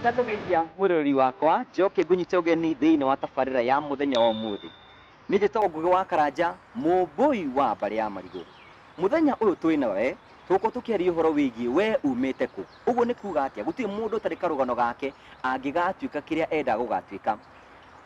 Ndatũgeithia mũrori wakwa njoke ngũnyite ũgeni thĩinĩ wa tabarĩra ya mũthenya wa ũmũthĩ. Nĩ njĩtagwo Ngugi wa Karanja, mũmbũi wa mbarĩ ya Marigũ. Mũthenya ũyũ twĩ nawe tũgũkorwo tũkĩaria ũhoro wĩgiĩ we umĩte kũ. Ũguo nĩ kuuga atĩa gũtirĩ mũndũ ũtarĩ karũgano gake angĩgatuĩka kĩrĩa enda gũgatuĩka.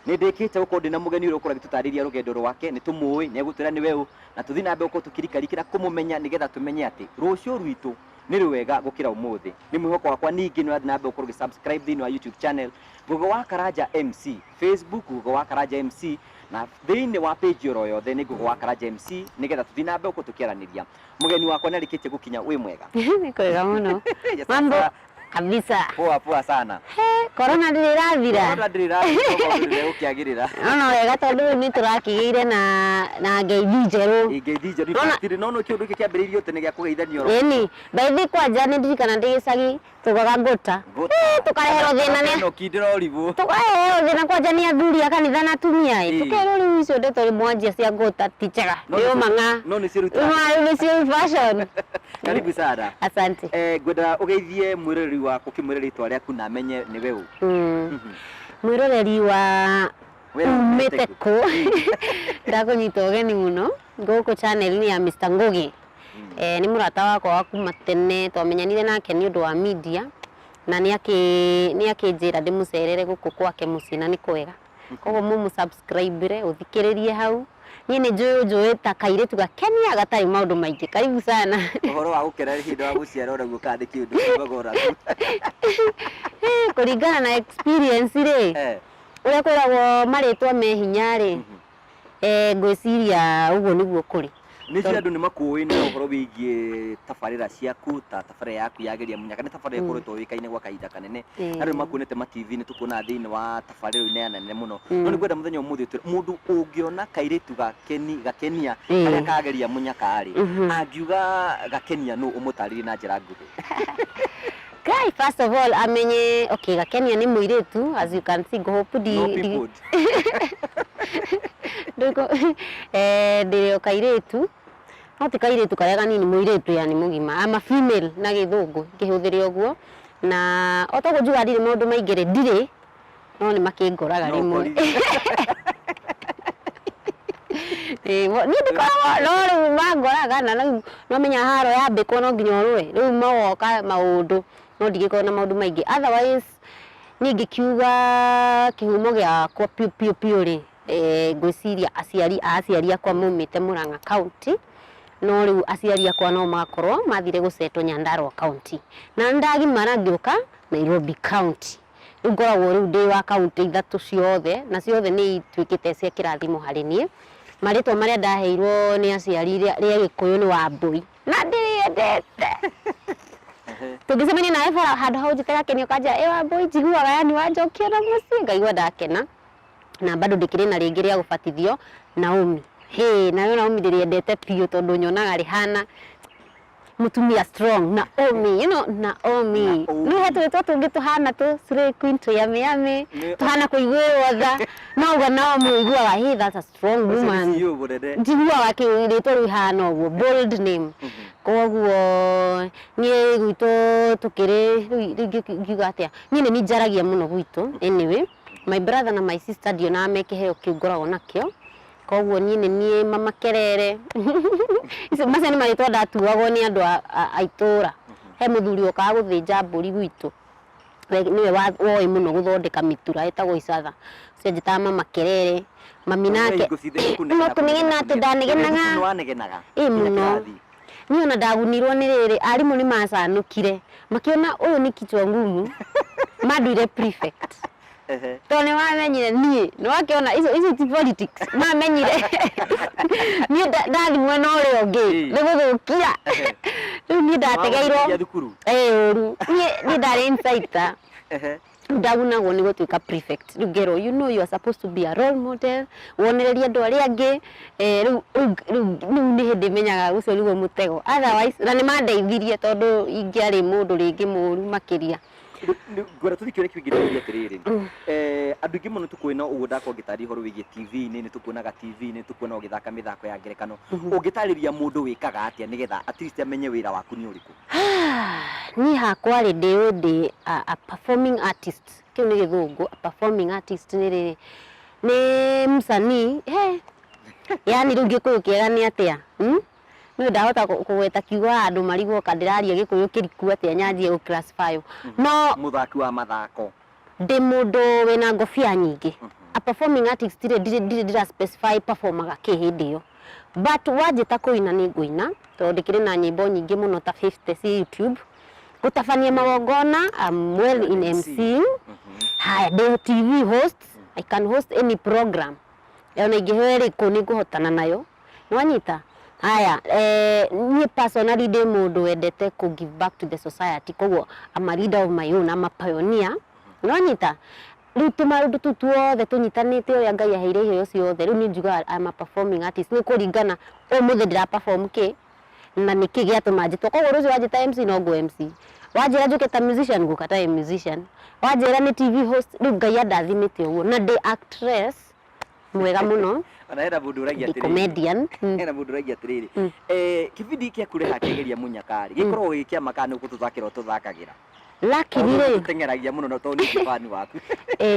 Nĩ ndĩkĩte gũkorwo ndĩna mũgeni ũrĩa ũkorwo agĩtũtarĩria rũgendo rwake, nĩ tũmũĩ, nĩ egũtwĩra nĩ we ũ, na tũthiĩ na mbere gũkorwo tũkĩrikarikĩra kũmũmenya nĩgetha tũmenye atĩ rũciũ rwitũ nĩ rwega gũkĩra ũmũthĩ. Nĩ mwĩhoko wakwa ningĩ nĩ ũrathiĩ na mbere gũkorwo ũgĩ-subscribe thĩinĩ wa YouTube channel Ngugi wa Karanja MC, Facebook Ngugi wa Karanja MC, na thĩinĩ wa page oro yothe nĩ Ngugi wa Karanja MC, nĩgetha tũthiĩ na mbere gũkorwo tũkĩaranĩria. Mũgeni wakwa nĩ arĩkĩtie gũkinya, wĩ mwega? Ni kwega mũno. Mambo kabisa. Poa sana. Corona ndĩrathira. Corona ndĩrathira ũkĩagĩrĩra. No wega tondũ nĩ tũrakĩgĩire na ngeithi njerũ. Ngeithi njerũ ibatire no kĩũndũ gĩkĩ kĩambĩrĩirio tene gĩa kũgeithania oro. Ĩni, baithi kwanja nĩ ndirikana ndĩ gĩcagi tũgaga ngũta. Tũkarehero thĩna nĩ. No kindĩra ũribũ. Tũkarehero thĩna kwanja nĩ athuri a kanitha na atumia ĩ. Tũkerwo rĩu icio ndeto rĩ mwanjia cia ngũta ti njega. Nĩ ũmanga. No nĩ ciruta. Nĩ ciru fashion. Karibu sana. Asante. Ngwenda ũgeithie mwĩroreri wakwa ũkĩmwĩra rĩtwa rĩaku na amenye nĩ we ũ. Mwĩroreri wa umĩte kũ. Ndakũnyita ũgeni mũno gũkũ channel-inĩ ya Mr. Ngugi. Nĩ mũrata wakwa wa kuma tene twamenyanire nake nĩ ũndũ wa media na nĩ akĩnjĩra ndĩmũcerere gũkũ gwake mũciĩ na nĩ kwega. Koguo mũmũ-subscribe ũthikĩrĩrie hau. Niĩ nĩ njũĩ ta kairĩtu gakenia gatarĩ maũndũ maingĩ. Karibu sana. Ũhoro wa gũkena hĩndĩ wa gũciara ũraguo kana nĩ kĩũndũ kiugaga ũragu. Kũringana na experience rĩ, ũrĩa kwĩragwo marĩtwa me hinya rĩ, ngwĩciria ũguo nĩguo kũrĩ. Nĩ cia andũ nĩ makũĩ na ũhoro wĩgiĩ tabarĩra ciaku, ta tabarĩra yaku yageria mũnyaka, nĩ tabarĩra ĩkoretwo yũĩkaine gwa kahinda kanene. Andũ nĩ makuonete ma-TV-inĩ tũkuona thĩinĩ wa tabarĩra-inĩ ya nene mũno. No nĩ ngwenda mũthenya ũmũthĩ mũndũ ũngĩona kairĩtu gakenia karĩa kageria mũnyaka rĩ, angiuga gakenia nũ ũmũtarĩrie na njĩra nguhĩ? Guy, first of all, amenye, okay, gakenia nĩ mũirĩtu, as you can see, hope ndĩrĩ o kairĩtu, no ti kairĩtu karĩa kanini, mũirĩtu yani mũgima, ama female na gĩthũngũ, ngĩhũthĩre ũguo, na o toguo njuga ndirĩ maũndũ maingĩ rĩ, ndirĩ, no nĩ makĩngoraga rĩmwe. Niĩ ndikoragwo, no rĩu mangoraga na rĩu no menya haro yambĩkwo no nginya ũrũe, rĩu magoka maũndũ no ndigĩkorwo na maũndũ maingĩ. Otherwise niĩ ngĩkiuga kĩhumo gĩakwa piũ rĩ, ngwĩciria aciari akwa maumĩte Murang'a County, no rĩu aciari akwa no makorwo mathire gũcetwo Nyandarua County, na ndagimara ngĩũka Nairobi County. Rĩu ngoragwo rĩu ndĩ wa kaunti ithatũ ciothe, na ciothe nĩ ituĩkĩte cia kĩrathimo harĩ niĩ. Marĩtwa marĩa ndaheirwo nĩ aciari rĩa Gĩkũyũ nĩ Wambui, na ndĩrĩendete. Tũngĩcemania nawe bara handũ hau njĩte gakenia ũkanjĩra Wambui, njiguaga yani wanjokia na mũciĩ, ngaigua ndakena. Na bado ndĩkĩrĩ na rĩngĩ rĩa gũbatithio Naomi. Nayo Naomi ndĩrĩendete biũ tondũ nyonaga rĩhana mũtumia strong. Naomi, you know, Naomi. No hetwĩtwo tũngĩ tũhana Slay Queen, tũyamĩyamĩ, tũhana kũiguĩrwo tha. Nauga Naomi ũiguaga that's a strong woman. Njiguaga kĩrĩtwo rĩu ihana ũguo, bold name. Koguo niĩ gwitũ tũkĩrĩ rĩngĩ ngiuga atĩa, niĩ nĩ njaragia mũno gwitũ. Anyway, my brother na my sister ndionaga me kĩheo kĩu ngoragwo nakĩo, koguo niĩ nĩ niĩ mama Kerere. Icio macio nĩ marĩtwa ndatuagwo nĩ andũ a itũũra. He mũthuri okaga gũthĩnja mbũri gwitũ, nĩwe woĩ mũno gũthondeka mĩtura, etagwo Icatha. Ũcio anjĩtaga mama Kerere. Mami nake no kũnegena atĩ ndanegenaga mũno. Niĩ ona ndagunirwo nĩ rĩrĩ, arimũ nĩ macanũkire makĩona ũyũ nĩ kichwa ngumu, manduire prefect. Tondũ nĩ wamenyire niĩ, nĩ wakĩona icio ti politics, mamenyire niĩ ndathi mwena ũrĩa ũngĩ nĩ gũthũkia. Rĩu niĩ ndategeirwo ũru, niĩ ndarĩ insider, ndagunagwo nĩ gũtuĩka prefect. Rĩu ngerwo, you know you are supposed to be a role model, wonererie andũ arĩa angĩ. Rĩu nĩ hĩndĩ menyaga ũcio nĩguo mũtego. Otherwise, na nĩ mandeithirie tondũ ingĩarĩ mũndũ rĩngĩ mũru makĩria. ngora tuthikire kigithiria atiriri andu ingi muno tukwina ugundaka ngitari horo wigi TV ni tukuonaga TV ni tukuona ugithaka mithako ya ngerekano ungitariria mundu wikaga atia nigetha at least amenye wira waku ni uriku ni hakwa ri ndi a performing artist kiu ni githungu a performing artist ni msanii yani ru gikuyu kiega ni atia no ndahota kugweta kiugo andu marigwo kandiraria gikuyu kiriku atia nyanjie gu classify no muthaki wa mathako ndi mundu wina ngofia nyingi a performing artist ndira specify performaga kihindi yo but wajita kuina ni nguina to ndikire na nyimbo nyingi muno ta 50 ci YouTube gutafania magongona I'm well in MC haya the TV host I can host any program yana igiheri kuni kuhotana nayo nwanyita haya ni personally de mundu wendete ku give back to the society koguo I'm a leader of my own I'm a pioneer nwanyita ritu maundu tutuothe tunyitanite uria ngai aheire iheo ciothe riu ni njuga I'm a performing artist ni kuringana umuthe ndira perform ki na niki giatuma njitwo koguo rucio wajita MC no go MC wajira njuke ta musician gukata musician wajira ni TV host riu ngai andathimite uguo na ndi actress mwega muno anaenda mundu uragia atiriri comedian ena mundu uragia atiriri kibindi kia kureha kigeria munyakari gikorwo gikia makana ukututhakira ututhakagira luckily re tengeragia muno no toni fan waku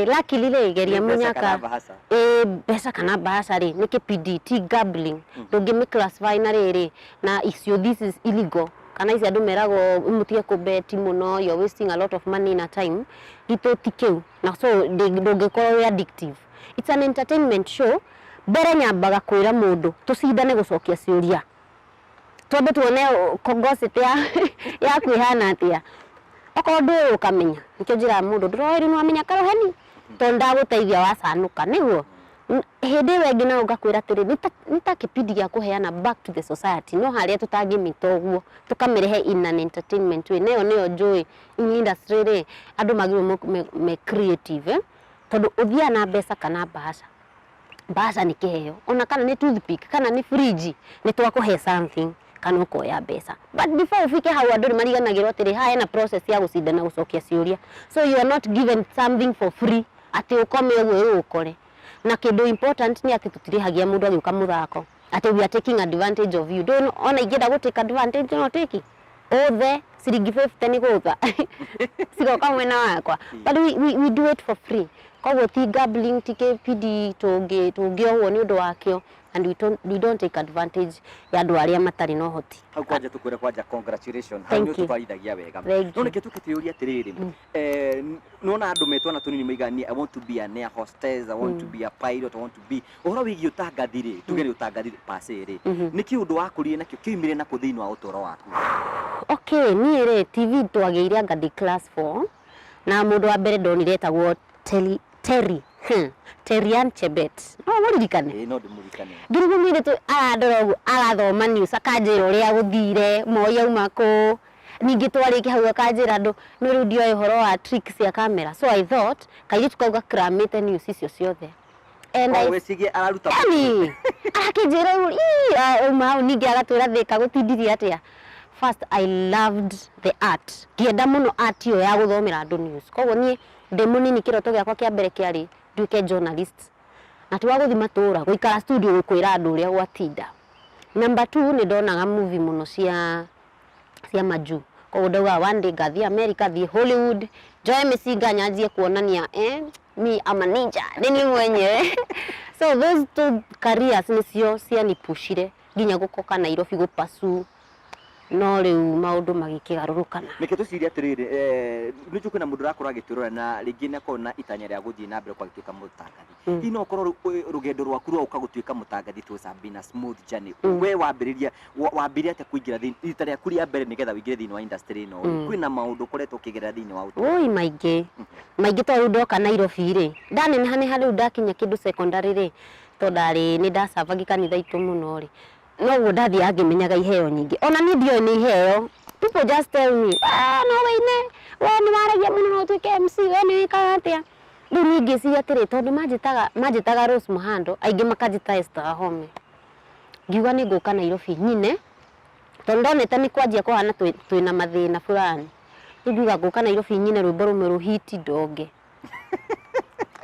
luckily re geria munyaka besa kana bahasa ri ni kipindi gambling ndungimi classify na riri na isio this is illegal kana isi andu merago mutie ku bet muno you're wasting a lot of money in a time ito tikeu na so ndungikorwo addictive it's an entertainment show bere nyambaga kwira mundu tucindane gucokia ciuria tondu tuone kongosete ya kwihana atia okondu ukamenya nikyo njira mundu ndroiri no amenya karoheni tonda guteithia wacanuka niguo hindi wengi na ugakwira tiri nita kipindi gya kuheana back to the society no haria tutangimita uguo tukamirehe in an entertainment way neyo joy in industry ri andu magirwo me creative tondu uthia na mbeca kana bahasha ni kiheo ona kana ni toothpick kana ni fridge ni twakuhe something kana ukoya mbeca but before ufike hau andu mariganagirwo tiri haya na process ya gucindana gucokia ciuria so you are not given something for free ati ukome uguo ukore na kindu important ni ati tutirihagia mundu agiuka muthako ati we are taking advantage of you don't ona igenda go take advantage no take othe ciringi 50 ni gutha sigoka mwena wakwa but we do it for free koguo ti gambling tike PD tungiohwo ni undu wakio and we don't take advantage ya andu aria matari no hoti au kwanja tukwire kwanja congratulations hanyu tufaithagia wega no nike tukitiuria atiriri nona andu metwana tunini maigani I want to be an air hostess I want to be a pilot I want to be uhoro wigi utangathiri tugere utangathiri pasiri niki undu wakurire nakio kiumire na kuthini wa utoro waku okay ni re TV twageire ngadi class 4 na mundu wa mbere ndonire etagwo Terian Chebet no muririkane no ndimurikane ngirigo mwire tu ndorogu arathoma news akanjira uria guthire moya umako ningi twariki hau akanjira andu no riu ndio ihoro wa tricks ya camera so I thought kairi tukauga cramete news icio ciothe and I wesigie araruta akinjira umau ningi agatwira thika gutindiria atia first I loved the art kienda muno art yo ya guthomera andu news koguo nie ndemunini kiroto giakwa kia mbere kiari nduike journalist na tiwa guthima tura guikara studio gukwira andu uria gwatinda number 2 ni ndonaga movie muno cia maju koguo ndauga one day gathi America thi Hollywood joy misinga nyanjie kuonania me am a ninja nini mwenyewe so those two careers nicio cia nipushire nginya gukoka Nairobi gupasu no riu maundu magikigarurukana nike tuciria atiriri nijuko na mundu rakora giturora na ringi na kona itanya ria guthii na mbere kwagituika mutangathi ino korwo rugendo rwaku rwa ukagutuika mutangathi tu Sabina smooth journey we wambiriria ate kuingira thini ita ria kuria mbere nigetha wingire thini wa industry no kwina maundu koretwo kigerera thini wa utu oi maingi to ndoka Nairobi ri ndane hani hari ndakinya kindu secondary ri to ndari ni ndacabagi kanitha itu muno ri no ndathi angimenyaga iheo nyingi ona ni ndio ni iheo people just tell me no weine we ni waragia muno no tuike MC we ni wikatia riu ningi cia tiri tondu majitaga Rose Muhando aingi makajita Esther Home ngiuga ni nguka Nairobi nyine tondu ndonete ni kwanjia kuhana twina mathina fulani Nduga guka Nairobi nyine rwimbo rumwe ruhiti ndonge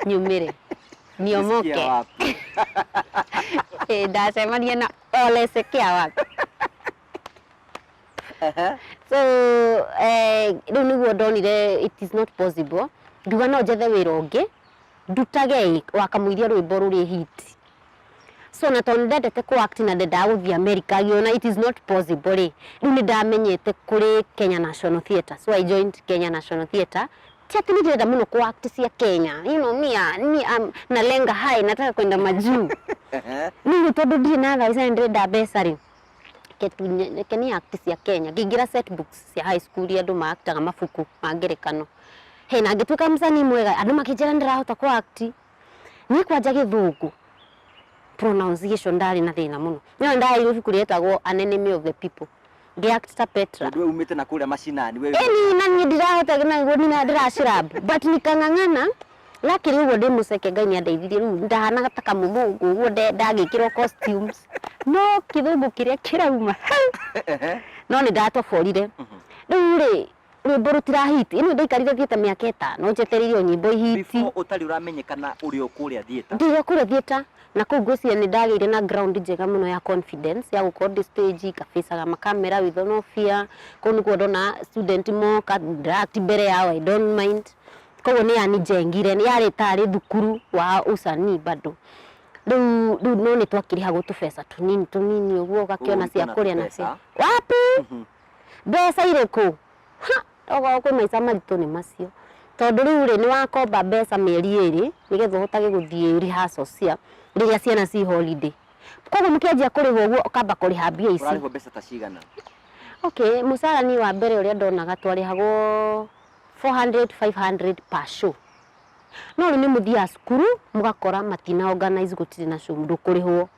nyumire niomoke ndacemania na Ole Sekia wapi so riu niguo ndonire it is not possible nduga no njethe wira ungi ndutage wakamuiria rwimbo ruri hit so na tondu ndendete ku act na ndenda guthii America giona it is not possible riu ni ndamenyete kuri Kenya National Theatre so I joined Kenya National Theatre tiati ni ndenda muno ku act cia Kenya you know me nalenga high nataka kwenda majuu ni tondu ndi na thaisa ndenda mbeca riu keni act cia Kenya ngingira set books cia high school ya andu maaktaga mabuku ma ngerekano he na ngituika msanii mwega andu makijera ndirahota ku act ni kwanja githungu pronunciation ndari na thina muno no ndari ibuku rietagwo An Enemy of the People ngiact ta Petra wewe umite na kuria mashinani wewe na ni ndirahota na ngo ni ndirashirab but nikangangana lakini ugo ndi museke Ngai ni andeithirie riu ndahana ta kamumungu ugo ndagikirwo costumes no kithungu kiria kirauma no ni ndatoborire riu ri rwimbo rutirahiti ino ndaikarire thieta miaka 5 njeteririo nyimbo hiti before utari uramenyekana uri okuria thieta ndi okuria thieta na kuu ngwiciria ni ndagire na ground njega muno ya confidence ya gukorwo stage kafisaga makamera with no fear kuu niguo ndona student moka direct mbere yao I don't mind koguo ni yani jengire ni yari tari thukuru wa usanii bado riu no ni twakirihago tubesa tunini uguo ugakiona cia kuria na cia wapi mbeca iriku ogo kwi maica maritu ni macio tondu riu ri ni wakomba mbeca mieri 2 nigetha uhotage guthii rehearsal cia riria ciana ci holiday koguo mukianjia kurihwo uguo ukamba kuriha mbia ici urarihwo mbeca ta cigana okay musara ni wa mbere uria ndonaga twarihagwo 400 500 per show no ni muthia skuru mugakora matina organize gutiri na show ndu kurihwo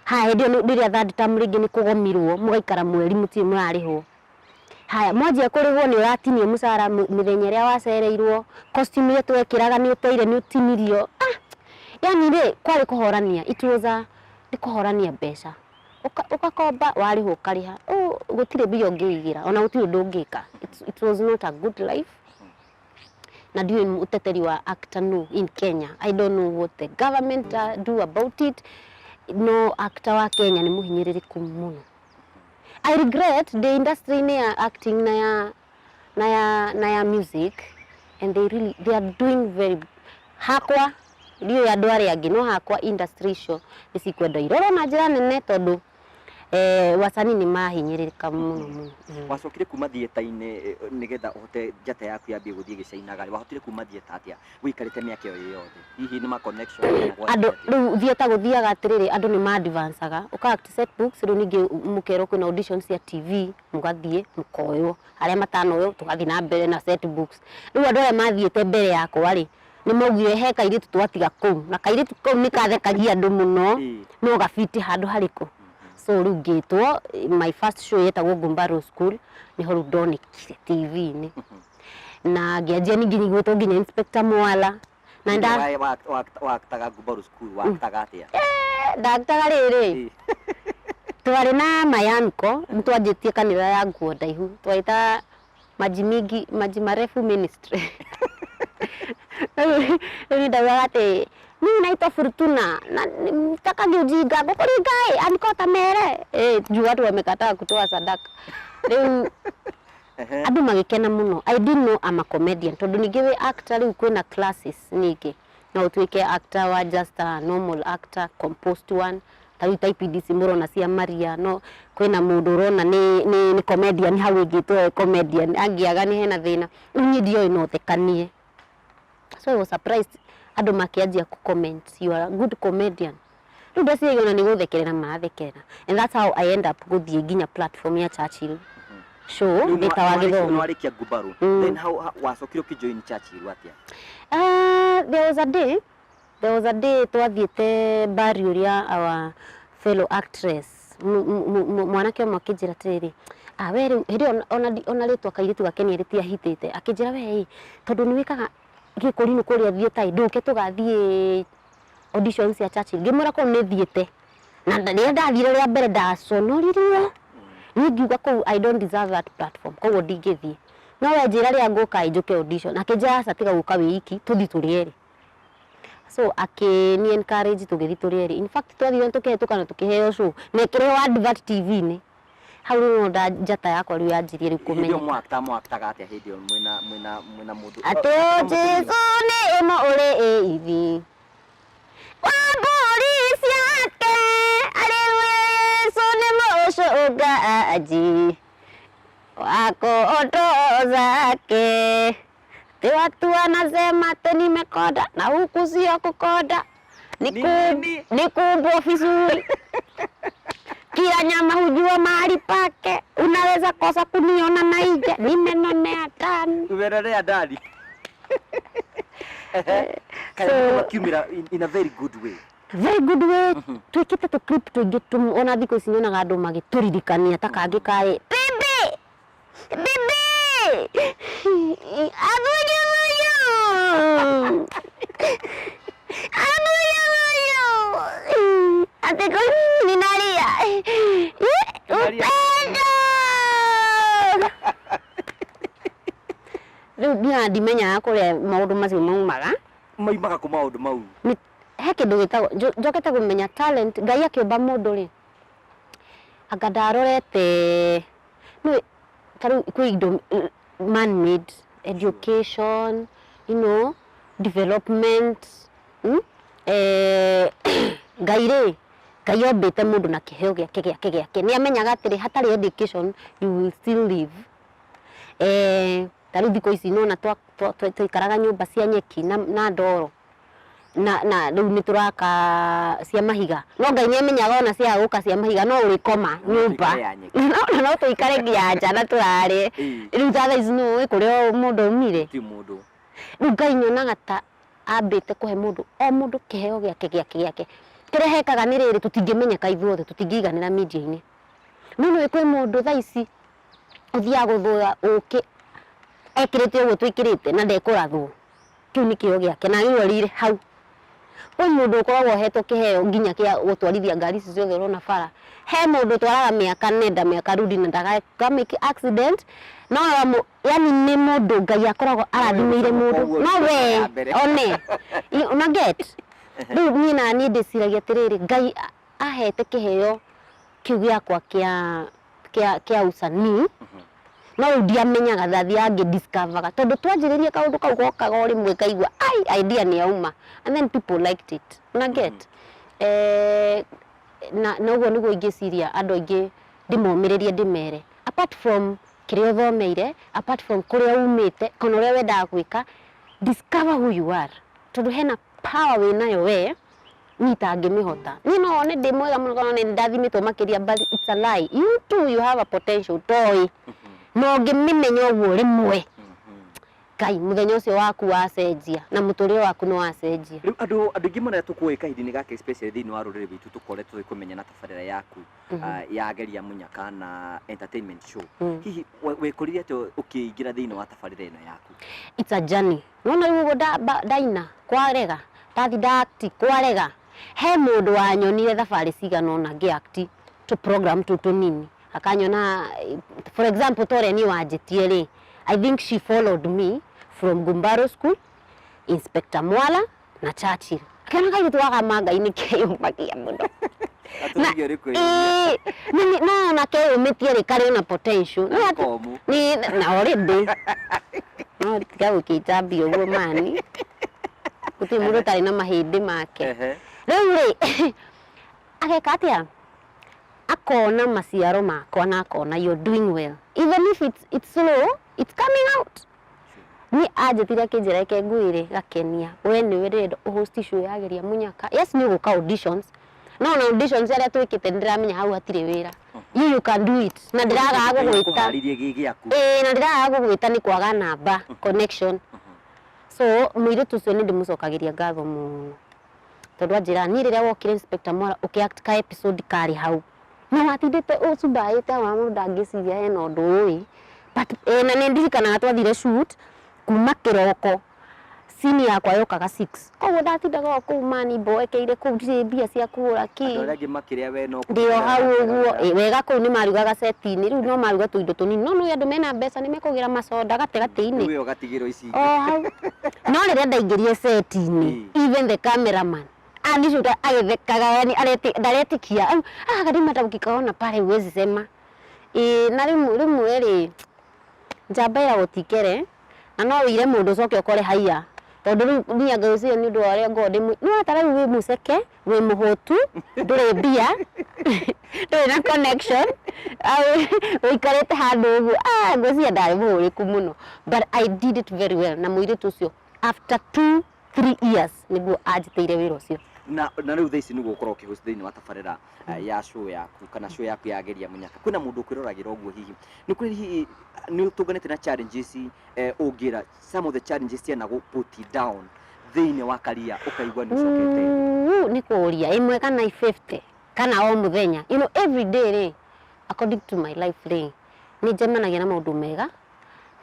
haya ndio riria third term ringi ni kugomirwo mugaikara mweri mutiri murarihwo haya mwanjia kurihwo ni uratinie musara mithenya ria wacereirwo costume ile twekiraga ni uteire ni utinirio yani ri kwari kuhorania ituza ni kuhorania mbeca ukakomba warihwo kariha gutire mbia ungiigira ona gutire ndungika it was not a good life na ndio uteteri wa actor no in Kenya I don't know what the government do about it no actor wa Kenya ni muhinyiririku muno I regret the industry ne acting na ya music and they are doing very hakwa ndio ya ndwari angi no hakwa industry show isikwenda iroro na njira nene tondu wasanii ni mahinyiririka muno wacokire kuma thieta-ini nigetha uhote njata yaku yambie guthie gicainaga wahotire kuma thieta atia wikarite miaka iyo yothe hihi ni ma connection andu riu thieta guthiaga atiriri andu ni ma advanceaga uka act set books riu ningi mukero kwina auditions ya TV mugathie mukoyo aria matanoyo tugathie na mbere na set books riu andu aria mathiete mbere yakwa ri ni maugire he kairitu twatiga kuu na kairitu kuu ni kathekagia andu muno no gafiti handu hariku so riu ngitwo my first show yetagwo Gumbaro School ni ho ndonekire TV-ini na ngianjia ningi gwitwo nginya Inspector Mwala na nda waktaga Gumbaro School waktaga atia ndaktaga riri twari na mayanko ntwanjitie kanitha ya nguo ndaihu twaita maji marefu ministry ni ndawa ate mimi naitwa Fortuna na nataka niujinga gukuringae anikota mere juu watu wamekataa kutoa sadaka leo andu magikena muno I didn't know I'm a comedian tondu ningiwe actor riu kwina classes niki na utwike actor wa just a normal actor composed one tari type DC murona cia Maria no kwina mundu rona ni comedian hau ingitwe comedian angiaga ni hena thina unyi ndio inotekanie so I was surprised andu makianjia ku comment you are a good comedian riu ndacigona ni guthekerera marathekerera and that's how I end up guthie nginya platform ya Churchill show ndeta wa githomo no arikia Gumbaro then how wacokire ki join Churchill atia there was a day twathiete bari uria our fellow actress mwanake makijira tiriri weri hiri ona ritwa kairitu gakeni ritia hitite akijira we tondu ni wikaga gikurinu kuria thieta nduke tugathie auditions ya Churchill ngimura ko ni thiete na ndathire ria mbere ndaconorire ni ngiuga ko I don't deserve that platform ko ndingithie no we njira ria nguka njuke audition akijaa tiga guka wiki tuthi turieri so ni encourage tugithi turieri in fact twathire tukehitũkana tukiheo show nekirwo advert TV ni hau no njata yakwa riu yanjirie riu kumenya mwaktaga atia hindi yo mwina mundu ato Jesu ni imo uri ithi wamburi ciake Yesu ni mũcũngaji wako oto zake te watu wanasema te nimekonda na huku sio kukonda ni kubwa vizuri kila nyama hujua mahali pake unaweza kosa kuniona na nje nimenonea ndani umenonea ndani so kumira in a very good way twikite tu clip tuingi ona thiko icinyonaga andu magituririkania ta kangi kae bibi abuju atiko ninalia riu ndimenya kuria maundu macio maumaga ku maundu mau he kindu gitagwo njokete kumenya talent Ngai akiumba mundu ri anga ndarorete no taru kwi indo man made education development Ngai ombite mundu na kiheo giake ni amenyaga atiri hatari education you will still live taru thiko ici nona twikaraga nyumba cia nyeki na ndoro na riu ni turaka cia mahiga no Ngai ni amenyaga ona cia guka cia mahiga no urikoma nyumba no tuikare ngianja na turare riu tha ici no kuria mundu umire ti mundu riu Ngai nyonaga ta ambite kuhe mundu o mundu kiheo giake kirehekaga ni riri tutingimenyeka ithuothe tutingiiganira media-ini no kwi mundu tha ici uthia guthua uki ekirite uguo twikirite na ndekurathwo kiu ni kiheo giake na ngiorire hau kwi mundu ukoragwo hetwo kiheo nginya kia gutwarithia ngari ici ciothe urona bara he mundu twaraga miaka nenda miaka rudi na ndaga make accident no yani ni mundu Ngai akoragwo arathimire mundu no we one una get riu ni na ni ndiciragia atiriri Ngai ahete kiheo kiu giakwa kia usanii no ndiamenyaga thathi yangi discover tondu twanjiririe kaundu kau gokaga rimwe kaigua idea ni yauma and then people liked it una get na uguo niguo ingiciria andu aingi ndimomiririe ndimere apart from kiria thomeire apart from kuria umite kana uria wendaga gwika discover who you are tondu hena power winayo we nitangimihota ni no one ndi mwega muno kana ni ndathimitwo makiria but it's a lie you too you have a potential toy no ngimimenya uguo rimwe Ngai muthenya ucio waku wacenjia na muturire waku no wacenjia riu andu ingi mona tukuwe kahindi-ini gake especially thini wa rurire bitu tukoretwo ikumenya na tabarira yaku ya geria munyaka na entertainment show hihi wekurire ato ukiingira thini wa tabarira ino yaku it's a journey nona riu daina kwarega tathi dact kwarega he mundu wanyonire thabari cigana ona ngiact to program tu tunini akanyona for example tore ni wajitie ri I think she followed me from Gumbaro School, Inspector Mwala na Churchill. Kana kai tuwaga manga-ini kiyumbagia muno. Na keo metie ri kari na potential. Ni na already. No tiga ukitambi uguo mani. Kuti mundu tari na mahindi make. Riu ri agekatia akona maciaro makwa na akona you're doing well. Even if it's slow, it's coming out. Ni ajitira kinjira ke nguire gakenia we ni wirendo host show yageria munyaka yes ni guka auditions no na auditions aria twikite ndiramenya hau atire wira you can do it na ndiraga gugwita na ndiraga gugwita ni kwaga namba connection so mwire tucio ni ndimucokagiria ngatho muno tondu njira ni riria wokire Inspector Mwala ukiact ka episode kari hau no atindite ucumbaite wa mundu angiciria he no ndu ui but na ni ndirikanaga twathire shoot kuma kiroko sini yakwa yokaga 6 koguo ndatindaga kũu mani mboekeire kũu ndirĩ mbia cia kũgũra kĩ andũ arĩa angĩ makĩrĩa we no ndio hau ũguo wega kũu nĩ marugaga seti-inĩ rĩu no maruga tũindo tũnini no nĩ andũ mena mbeca nĩ mekũgĩra macoda gatĩ-gatĩ-inĩ rĩu ũgatigĩrwo ici hau no rĩrĩa ndaingĩrire seti-inĩ even the cameraman anishuta agĩthekaga yani ndaretikia kadima ukiona pale huwezi sema na rĩmwe rĩ njamba ĩragwo tikere na no wĩire mũndũ coke ũkore haiya tondũ rĩu niĩ ngaucio nĩ ũndũ wa ũrĩa ngorwo no atara rĩu wĩ mũceke wĩ mũhũtu ndũrĩ mbia ndũrĩ na connection ũikarĩte handũ ũguo ngwĩciria ndarĩ mũhũrĩku mũno but I did it very well na mũirĩtu ũcio after 2-3 years nĩguo anjĩtĩire wĩra ũcio na rĩu thaa ici nĩguo ũkorwo ũkĩhost thĩinĩ wa tabarĩra ya show yaku kana show yaku ya Geria Mũnyaka kwĩna mũndũ ũkwĩroragĩra ũguo hihi nĩ kũrĩ hihi nĩ ũtũnganĩte na challenges ũngĩra some of the challenges ciana go put it down thĩinĩ wa career ũkaigua nĩ ũcokete nĩ kũria ĩmwe kana 50 kana o mũthenya you know every day rĩ according to my life rĩ nĩ njemanagia na maũndũ mega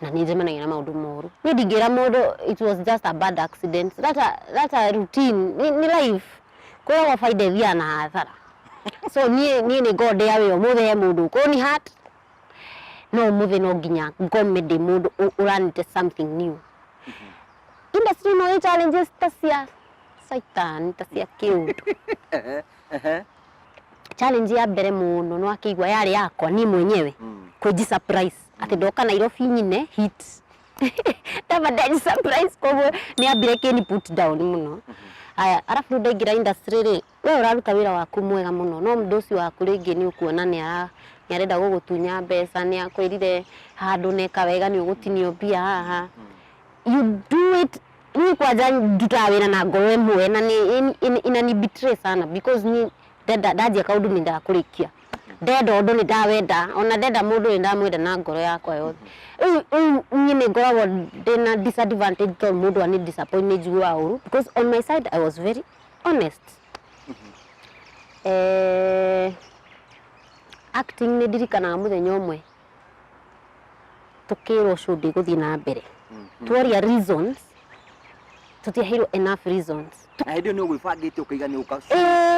na nĩ njemanagia na maũndũ moru nĩ ndingĩra mũndũ it was just a bad accident that's a routine nĩ life kwa faida thia na hathara so niĩ nĩ god ya wĩyo mũthee mũndũ ko ni heart no mũthee no nginya ngomede mũndũ ũranite something new industry no challenges ta cia saitan ta cia kĩũndũ challenge ya mbere mũno no akĩigua yarĩ yakwa niĩ mwenyewe kwĩji surprise ati ndoka Nairobi nyine hit tabadani surprise koguo nĩ ambire kĩni put down mũno aya arafu ndaingira industry rĩ we ũraruta wĩra waku mwega mũno no mũndũ ũcio waku rĩngĩ nĩ ũkuona nĩ arenda gũgũtunya mbeca nĩ akwĩrire handũ neka wega nĩ ũgũtinio mbia haha you do it ni kwanja nduta wĩra na ngoro ĩmwe na nĩ inani betray sana because ni ndajia kaundu nĩ ndakũrĩkia ndenda ũndũ nĩ ndawenda ona ndenda mũndũ nĩ ndamwenda na ngoro yakwa yothe niĩ nĩ ngoragwo ndĩna disadvantage tondũ mũndũ ani disappoint nĩ njiguaga ũru because on my side I was very honest acting nĩ ndirikanaga mũthenya ũmwe tũkĩrwo show ndĩgũthiĩ na mbere tworia reasons tũtiaheirwo enough reasons na hĩndĩ nĩ ũgwĩbangĩte ũkaigania ũka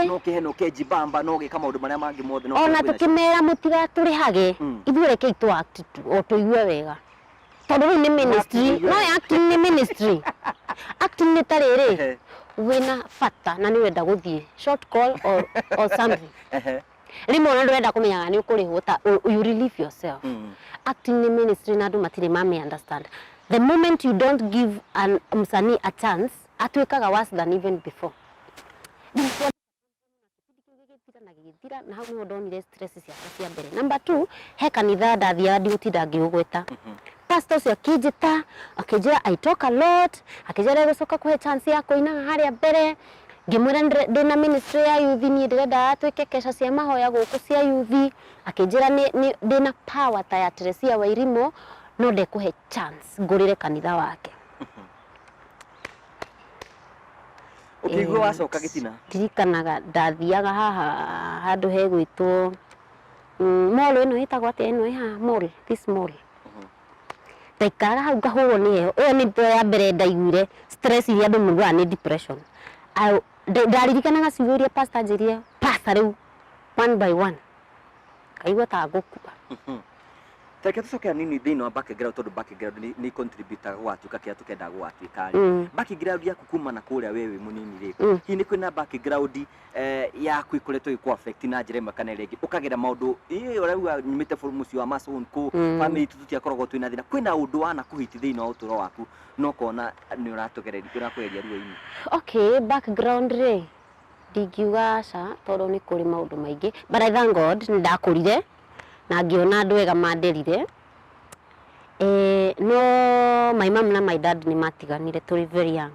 no kĩheno kĩnji bamba no gĩka maũndũ marĩa mangĩ mothe no ona tũkĩmera mũtigatũrĩhage ithuĩ rekei tũ act o tũigue wega tondũ rĩu nĩ ministry no acting nĩ ministry acting nĩ ta rĩrĩ wĩna bata na nĩ wenda gũthiĩ short call or something rĩmwe ona ndũrenda kũmenyaga nĩ ũkũrĩhwo ta you relieve yourself acting nĩ ministry na andũ matirĩ mame understand the moment you don't give an msanii a chance atuĩkaga worse than even before na hau nĩho ndonire stress ciakwa cia mbere number 2 he kanitha ndathiaga ndigũtinda ngĩũgweta pastor ũcio akĩnjĩta akĩnjĩra I talk a lot akĩnjĩra gũcoka kũhe chance ya kũinaga harĩa mbere ngĩmwĩra ndĩna ministry ya youth niĩ ndĩrenda atuĩke kesha cia mahoya gũkũ cia youth akĩnjĩra ndĩna power ta ya Teresia Wairimu no ndekũhe chance ngũrĩre kanitha wake ũkĩigua wacoka gĩtina ndirikanaga ndathiaga haha handũ hegwĩtwo mall ĩno ĩtagwo atĩa ĩno ĩha mall this mall ndaikaraga hau ngahũrwo nĩ heho ĩyo nĩ ndio ya mbere ndaiguire stress iria andũ moigaga nĩ depression ndaririkanaga ciugo iria pastor anjĩrire pastor rĩu one by one ngaigua ta ngũkua Teke tũcoke nini thĩinĩ wa background tondũ background nĩ contribute gwatuĩka kĩrĩa tũkenda gwatuĩka background yaku kuma na kũrĩa wewe mũnini rĩ hihi nĩ kwĩna background yaku ikoretwo igĩkũ affect na njĩra ĩmwe kana ĩrĩa ĩngĩ ũkagera maũndũ ũrauga nyumĩte bũrũri mũciĩ wa Mason kũ family tu tũtiakoragwo twĩna thĩna kwĩna ũndũ wana kũhiti thĩinĩ wa ũtũũro waku no kona nĩ ũratũgereria ũrakũgeria ruo-inĩ okay background rĩ ndingiuga aca tondũ nĩ kũrĩ maũndũ maingĩ but I thank God nĩ ndakũrire na ngĩona andũ ega manderire no my mom na my dad nĩ matiganire tũrĩ very young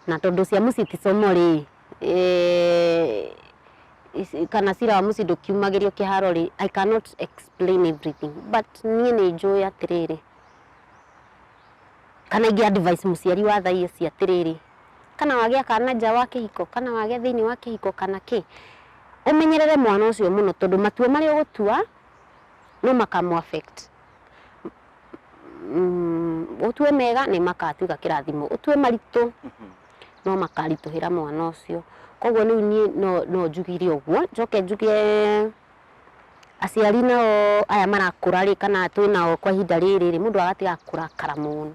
na tondũ cia mũciĩ ti somo rĩ kana cira wa mũciĩ ndũkiumagĩrio kĩharo rĩ I cannot explain everything but niĩ nĩ njũĩ atĩrĩrĩ kana ingĩ advice mũciari wa thaa ici atĩrĩrĩ kana wagĩa kana nja wa kĩhiko kana wagĩa thĩinĩ wa kĩhiko kana kĩ ũmenyerere mwana ũcio mũno tondũ matua marĩa ũgũtua no makamu affect utue mega nĩ makatuĩka kĩrathimo, utue maritũ no makaritũhĩra mwana ũcio. Koguo rĩu niĩ no njugire ũguo, njoke njuge aciari nao aya marakũra rĩ kana twĩnao kwa ihinda rĩrĩ rĩ, mũndũ agatiga kũrakara mũno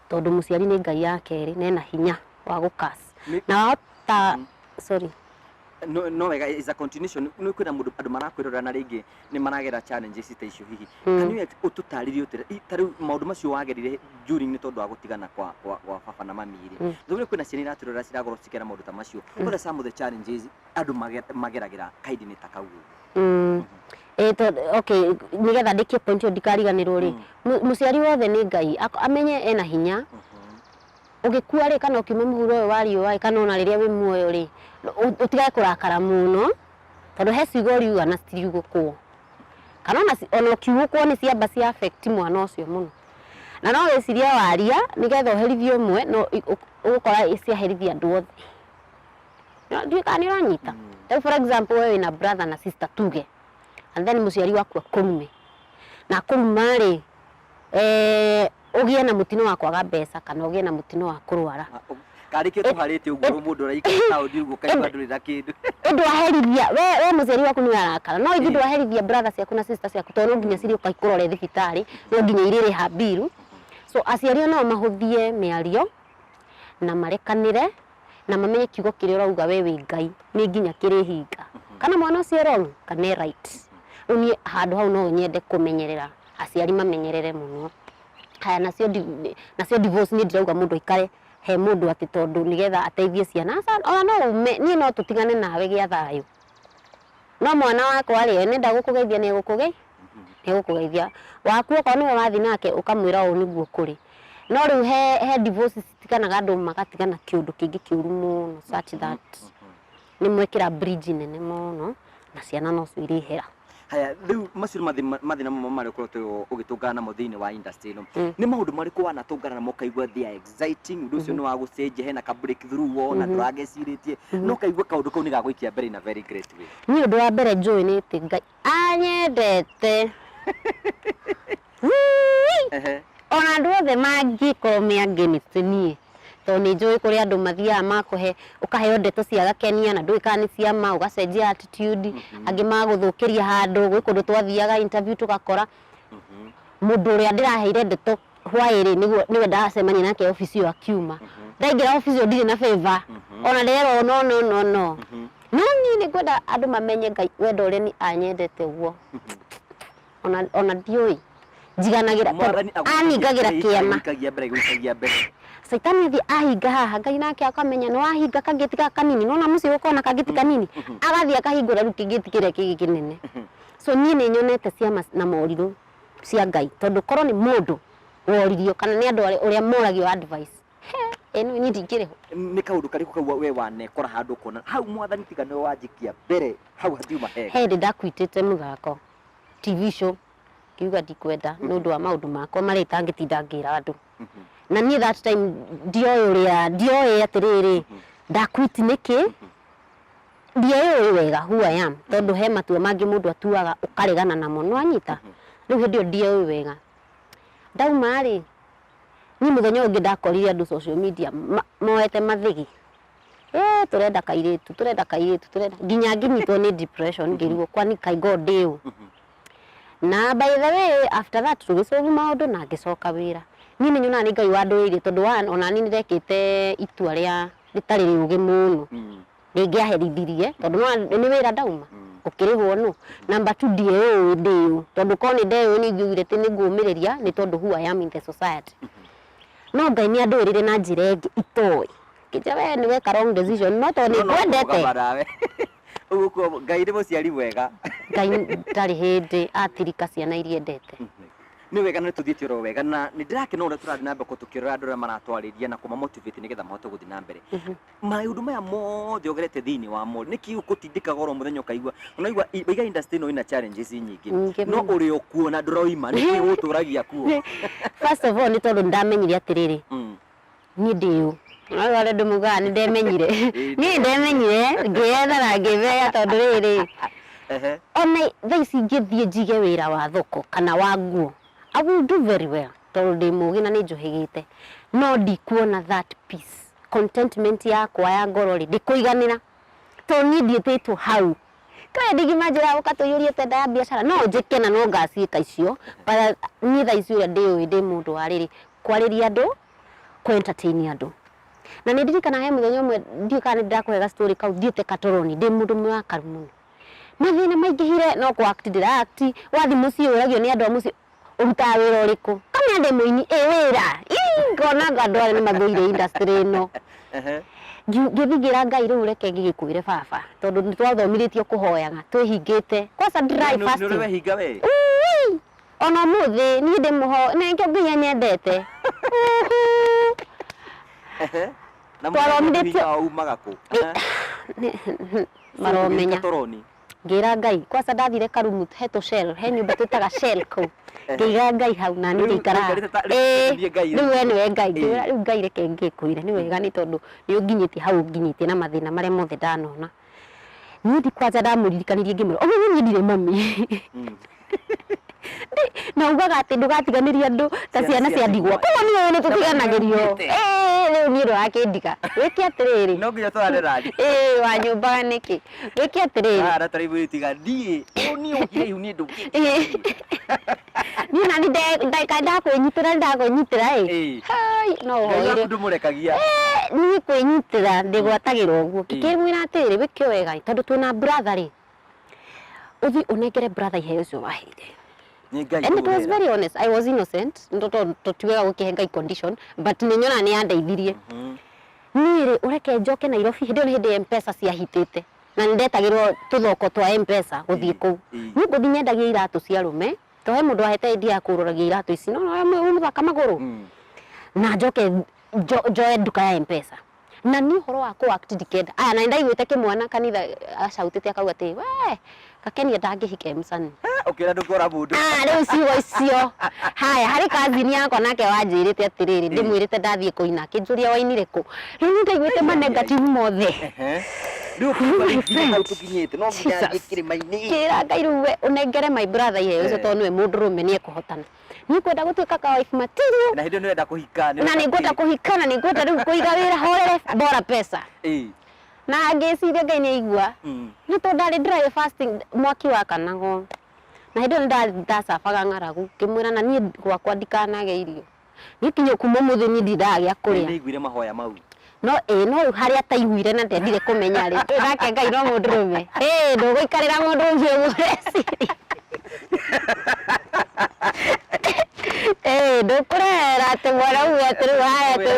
tondũ mũciari nĩ Ngai ya kerĩ na ena hinya wa gũkasi na wahota sorry no wega is a continuation no kwĩna mũndũ andũ marakwĩrora na rĩngĩ nĩ maragera challenges ta icio hihi kanĩ ũtũtarĩrie tarĩu maũndũ macio wagerire during nĩ tondũ wa gũtigana kwa baba na mami rĩ thũgũrĩ kwĩna ciana iratũrora ciragorwo cikera maũndũ ta macio what some of the challenges andũ mageragĩra kaidinĩ ta kau okay nigetha ndĩkie point yo ndikariganĩrwo rĩ mũciari wothe nĩ Ngai amenye ena hinya ũgĩkua rĩ kana ũkiuma mũhuro ũyũ wa riũa kana ona rĩrĩa wĩ muoyo rĩ ũtigae kũrakara mũno tondũ he ciugo riuga na citigũkwo kana ona ũkiugũkwo nĩ ciamba cia affect mwana ũcio mũno na no wĩcirie waria nigetha ũherithie ũmwe no ũgũkora ciaherithia andũ othe ndiũĩ kana nĩ ũranyita for example wewe wĩna brother na sister tuge and then mũciari waku akũrume na akũruma rĩ ũgĩe na mũtino wa kwaga mbeca kana ũgĩe na mũtino wa kũrwara karĩkĩ tũharĩte ũguo mũndũ ũraikara taũni ũguo kaigua ndũrĩ na kĩndũ ndwaherithia we mũciari waku nĩ arakara no ithuĩ ndwaherithia brother ciaku na sister ciaku tondũ no nginya cirĩ ũkaikũrore thibitarĩ no nginya irĩrĩha bill so aciari nao mahũthie mĩario na marekanĩre na mamenye kiugo kĩrĩa ũrauga we wĩ Ngai nĩ nginya kĩrĩhinga kana mwana ũcio wrong kana right ũniĩ handũ hau no nyende kũmenyerera aciari mamenyerere mũno haya nacio divorce nĩ ndirauga mũndũ aikare he mũndũ atĩ tondũ nigetha ateithie ciana ona no niĩ no tũtigane nawe gĩa thayũ no mwana wakwa rĩ nenda gũkũgeithia nĩ gũkũgeithia waku okorwo nĩwe wathi nake ũkamwĩra ũũ nĩguo kũrĩ no rĩu he divorce citikanaga andũ magatigana kĩũndũ kĩngĩ kĩũru mũno such that nĩ mwekĩra bridge nene mũno na ciana no cirĩhera haya rĩu macio mathĩna marĩa ũkoretwo ũgĩtũngana namo thĩinĩ wa industry ĩno nĩ maũndũ marĩkũ wanatũngana namo kaigua they are exciting ũndũ ũcio nĩ wa gũcenjia hena ka breakthrough wona ndũragecirĩtie no kaigua kaũndũ kau nĩ gagũikia mbere in a very great way niĩ ũndũ wa mbere njũĩ nĩ atĩ Ngai anyendete ona andũ othe mangĩkorwo meangĩnĩte niĩ tondũ nĩ njũĩ kũrĩ andũ mathiaga makũhe ũkaheo ndeto cia gakenia na ndũĩ kana nĩ cia ma ũgacenjia attitude angĩ magũthũkĩria handũ gwĩ kũndũ twathiaga interview tũgakora mũndũ ũrĩa ndĩraheire ndeto hwaĩrĩ nĩwe ndacemania nake ofici ĩyo akiuma ndaingĩra ofici ĩyo ndirĩ na favor ona nderwo no niĩ nĩ ngwenda andũ mamenye Ngai wendo ũrĩa nĩ anyendete ũguo ona ndiũĩ njiganagĩra aningagĩra kĩama Saitani athi ahinga haha Ngai nake akamenya no ahinga kagĩti gaka kanini no na mũciĩ gũkona kagĩti kanini agathia akahingũra rĩu kĩgĩti kĩrĩa kĩngĩ kĩnene so niĩ nĩ nyonete ciama na morirũ cia Ngai tondũ korwo nĩ mũndũ woririo kana nĩ andũ ũrĩa moragio advice eno niĩ ndingĩrĩho nĩ kaũndũ karĩkũ kau we wanekora handũ kona hau mwathani tiga nĩ wanjikia mbere hau hatiuma hega hĩndĩ ndakuitĩte mũthako TV show kiuga ndikwenda nĩ ũndũ wa maũndũ makwa marĩa itangĩtinda ngĩra andũ na niĩ that time ndioĩ atĩrĩrĩ ndakwiti nĩkĩ ndioĩ wega who I am tondũ he matua mangĩ mũndũ atuaga ũkaregana namo no anyita rĩu hĩndĩ ĩyo ndioĩ wega ndauma rĩ niĩ mũthenya ũngĩ ndakorire andũ social media moete mathĩgi tũrenda kairĩtu nginya ngĩnyitwo nĩ depression ngĩrigwo kwani kaigua ndĩũ na by the way after that tũgĩcoka maũndũ na ngĩcoka wĩra niĩ nĩ nyonaga nĩ Ngai wandũire tondũ ona niĩ nĩndekĩte itua rĩa rĩtarĩ rĩũgĩ mũno rĩngĩaherithirie tondũ nĩ wĩra ndauma ũkĩrĩhwo no number 2 ndiũĩ ndĩũ tondũ korwo nĩ ndeũĩ nĩ ingĩugire atĩ nĩ ngũmĩrĩria nĩ tondũ who I am in the society no Ngai nĩ andũĩrĩre na njĩra ĩngĩ itoĩ kĩnja we nĩ weka wrong decision no tondũ nĩ kwendete ũguo Ngai nĩ mũciari wega Ngai ndarĩ hĩndĩ atirika ciana iria endete nĩ wega na tũthiĩte oro wega na nĩ ndĩrakena ũrĩa tũrathiĩ na mbere tũkĩrora andũ arĩa maratwarĩria na kũmamotivate nĩgetha mahote gũthiĩ na mbere maũndũ maya mothe ũgerete thĩinĩ wa mo nĩkĩ ũgũtindĩkaga oro mũthenya ũkaigua unaigua iga industry ĩno ĩna challenges nyingĩ no ũrĩ o kuona ndũroima nĩkĩ gũtũragia kuo first of all nĩ tondũ ndamenyire atĩrĩrĩ niĩ ndĩũ no wale ndumuga nĩ ndemenyire niĩ ndemenyire ngĩethera ngĩbea tondũ rĩrĩ ona thaa ici ingĩthiĩ njige wĩra wa thoko kana wa nguo I will do very well tondũ ndĩ mũgĩ na nĩ njũhĩgĩte no ndikuona that peace contentment yakwa ya ngoro ndikũiganĩra tondũ niĩ ndiĩtĩtwo hau kaĩ ndingĩmanjĩra ũkatũiyũrie tenda ya biacara no njĩke na no ngaciĩka icio niĩ thaa ici ũrĩa ndĩũĩ ndĩ mũndũ wa rĩrĩ kwarĩria andũ entertain andũ na nĩ ndirikana he mũthenya ũmwe ndiũĩ kana nĩ ndakũhega story kau thiĩte Katoroni ndĩ mũndũ mũrakaru mũno mathĩna maingĩhire no kũ act ndĩra-act wathi mũciĩ ũragio nĩ andũ a mũciĩ ũrutaga wĩra ũrĩkũ kana ndĩ mũini wĩra ngona andũ arĩa nĩ mathũire industry ĩno ngĩthigira Ngai rĩu reke ngĩgĩkwĩre baba tondũ nĩ twathomithĩtio kũhoyaga twĩhingĩte kwanza dry fasting nĩ wehinga we ona mũthĩ niĩ ndĩmũho na nkĩo nginya nyendete na mũthenya umaga kũ maromenya ngira Ngai kwanza ndathire Karumu heto shell he nyũmba twĩtaga shell kũ ngiga Ngai hau na niĩ ngĩikara rĩu we nĩwe Ngai rĩu Ngai reke ngĩkwĩre nĩ wega nĩ tondũ nĩ ũnginyĩtie hau ũnginyĩtie na mathĩna marĩa mothe ndanona niĩ kwanza ndamũririkanirie ngĩmwĩra niĩ ndirĩ mami na ugaga atĩ ndũgatiganĩria andũ ta ciana cia ndigwa koguo niĩ nĩ tũtiganagĩrio rĩu niĩ ndũrakĩndiga wĩke atĩrĩrĩ no nginya twarane radi wa nyũmba nĩkĩ wĩke atĩrĩrĩ ara tarĩbũ tiga ndiĩ niĩ ũkire ihu niĩ ndũkĩ niĩ nani ndakwĩnyitĩra no hoire ndũmũrekagia niĩ kwĩnyitĩra ndĩgwatagĩra ũguo ngĩkĩmwĩra atĩrĩrĩ wĩke wega tondũ twĩna brother rĩ uthi unengere brother iheo cio waheire. And it was very honest. I was innocent. Ndoto tuwega gukihe Ngai condition, but ninyona ni andeithirie. Nire ureke njoke Nairobi hindi M-Pesa ciahitite. Na ndetagirwo tuthoko twa M-Pesa guthie kuu. Ni guthi nyendagia iratu cia rume. To he mundu ahete idea ya kururagia iratu ici no muthaka maguru. Na njoke joe duka ya M-Pesa. Na ni horo wa ku act dikenda. Aya na ndaiguite kimwana kanitha acautite akauga ati we Kakeni ndangĩhika Msani. Ukira ndukora mundu. Rĩu ciugo icio. Haya harĩ kazini yakwa nake wanjĩrĩte atĩrĩrĩ ndĩmwĩrĩte ndathiĩ kũina akĩnjũria wainire kũ. Rĩu nĩ ndaiguĩte ma negative mothe. Rĩu kubarĩkire hau tũkinyĩte no nginya gĩkĩrĩma-inĩ. Kĩra Ngai rĩu we ũnengere my brother iheo icio tondũ nĩwe mũndũrũme nĩ ekũhotana. Nĩ kwenda gũtuĩka ka wife material. Na hĩndĩ nĩ wenda kũhika. Na nĩ ngwenda kũhika na nĩ ngwenda rĩu kũiga wĩra horere bora pesa. Na ngĩciria Ngai nĩ aigua. Nĩ tondũ ndarĩ dry fasting mwaki wa kanago. Na hĩndĩ ĩyo ndacabaga ng'aragu ngĩmwĩra na niĩ gwakwa ndikanage irio. Niĩ kinya kuma mũthĩ niĩ ndindagĩa kũrĩa. Nĩ iguire mahoya mau. No no harĩa ataiguire na ndendire kũmenya rĩ. Nake Ngai no mũndũrũme. Ndũgũikarĩra mũndũ ũngĩ mũreci. Ndũkũrera atĩ mwana ũyũ atĩrĩ haya tu.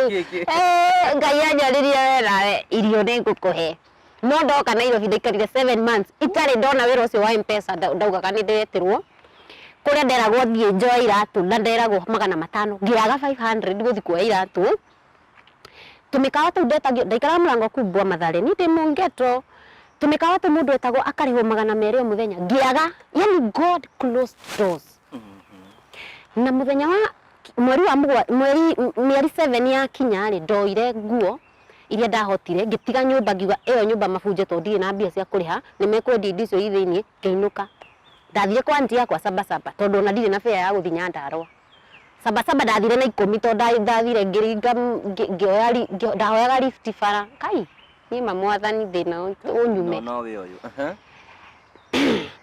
Ngai anjaririe wera irio nĩ ngũkũhe. No ndoka Nairobi ndaikarire 7 months itarĩ ndona wĩra ũcio wa M-Pesa ndaugaga nĩ ndetirwo kũrĩa nderagwo thiĩ njoe iratu na nderagwo 500 ngĩaga 500 gũthi kuoya iratu tumĩkawa tũu ndetagio ndaikara mũrango kubwa Mathare nĩ ndĩ Mũngeto tumĩkawa tũ mũndũ etagwo akarĩhwo 200 o mũthenya ngĩaga yani God closed doors. Na mũthenya wa mweri wa mĩeri 7 ya kinya rĩ ndoire nguo iria ndahotire ngĩtiga nyũmba ngiuga ĩyo nyũmba mabunje to ndirĩ na mbia cia kũrĩha nĩmekwendia indo icio ithĩinĩ ngĩinũka ndathire kwa aunti yakwa Sabasaba tondũ ona ndirĩ na fare ya gũthiĩ Nyandarua. Sabasaba ndathire na 10 tondũ ndathire ngĩringa ndahoyaga lift bara kai niĩ mamwathani thĩna ũnyume no we ũyũ